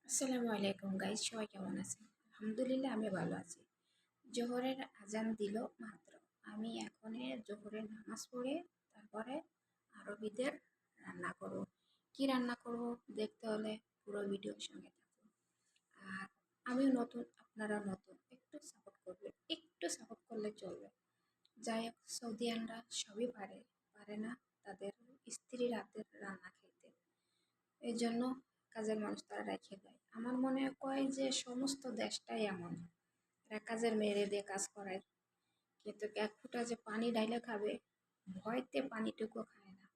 আসসালামু আলাইকুম গাইস, সবাই কেমন আছেন? আলহামদুলিল্লাহ আমি ভালো আছি। জোহরের আজান দিল মাত্র। আমি এখন জোহরের নামাজ পড়ে তারপরে আরবিদের রান্না করব। কি রান্না করব দেখতে হলে পুরো ভিডিওর সঙ্গে থাকুন। আর আমিও নতুন, আপনারা নতুন, একটু সাপোর্ট করবেন, একটু সাপোর্ট করলে চলবে। যাই হোক, সৌদিয়ানরা সবই পারে, পারে না তাদের স্ত্রীর হাতের রান্না খেতে। এই জন্য কাজের মানুষ তারা রেখে দেয়। আমার মনে হয় যে সমস্ত দেশটাই এমন, এরা কাজের মেয়েরে দিয়ে কাজ করায়, কিন্তু এক ফুটা যে পানি ঢাইলে খাবে ভয়তে পানিটুকু খায় না,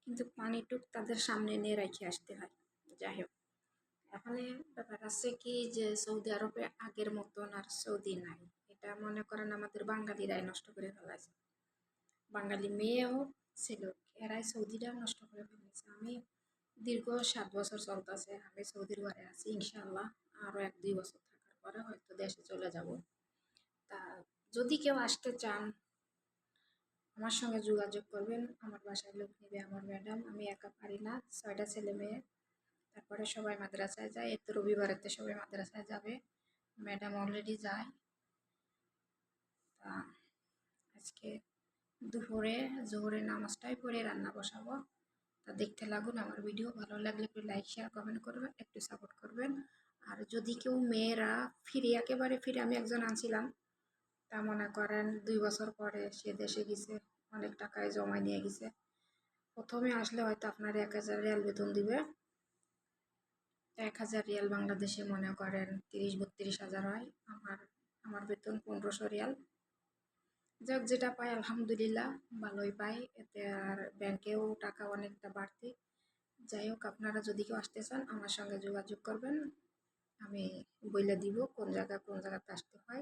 কিন্তু পানিটুক তাদের সামনে নিয়ে রেখে আসতে হয়। যাই হোক, এখানে ব্যাপার আছে কি যে সৌদি আরবে আগের মতন আর সৌদি নাই। এটা মনে করেন আমাদের বাঙালিরাই নষ্ট করে ফেলাইছে। বাঙালি মেয়ে হোক ছেলে হোক, এরাই সৌদিটা নষ্ট করে ফেলেছে। আমি দীর্ঘ 7 বছর চলতেছে আমি সৌদির ঘরে আছি, ইনশাআল্লাহ আরো 1-2 বছর থাকার পরে হয়তো দেশে চলে যাব। তা যদি কেউ আসতে চান আমার সঙ্গে যোগাযোগ করবেন। আমার বাসায় লোক নেবে আমার ম্যাডাম, আমি একা পারি না, 6টা ছেলে মেয়ে। তারপরে সবাই মাদ্রাসায় যায়, এত রবিবারেতে সবাই মাদ্রাসায় যাবে, ম্যাডাম অলরেডি যায়। তা আজকে দুপুরে জোহরের নামাজটাই পড়ে রান্না বসাবো। তা দেখতে লাগুন আমার ভিডিও। ভালো লাগলে একটু লাইক শেয়ার কমেন্ট করবেন, একটু সাপোর্ট করবেন। আর যদি কেউ মেয়েরা ফিরে, একেবারে ফিরে, আমি একজন আনছিলাম, তা মনে করেন 2 বছর পরে সে দেশে গেছে, অনেক টাকায় জমায় নিয়ে গেছে। প্রথমে আসলে হয়তো আপনার 1000 রিয়াল বেতন দিবে। 1000 রিয়াল বাংলাদেশে মনে করেন 30-32 হাজার হয়। আমার আমার বেতন 1500 রিয়াল। যাক, যেটা পাই আলহামদুলিল্লাহ ভালোই পাই, এতে আর ব্যাংকেও টাকা অনেকটা বাড়তি। যাই হোক, আপনারা যদি কেউ আসতে চান আমার সঙ্গে যোগাযোগ করবেন, আমি বলে দিব কোন জায়গাতে আসতে হয়।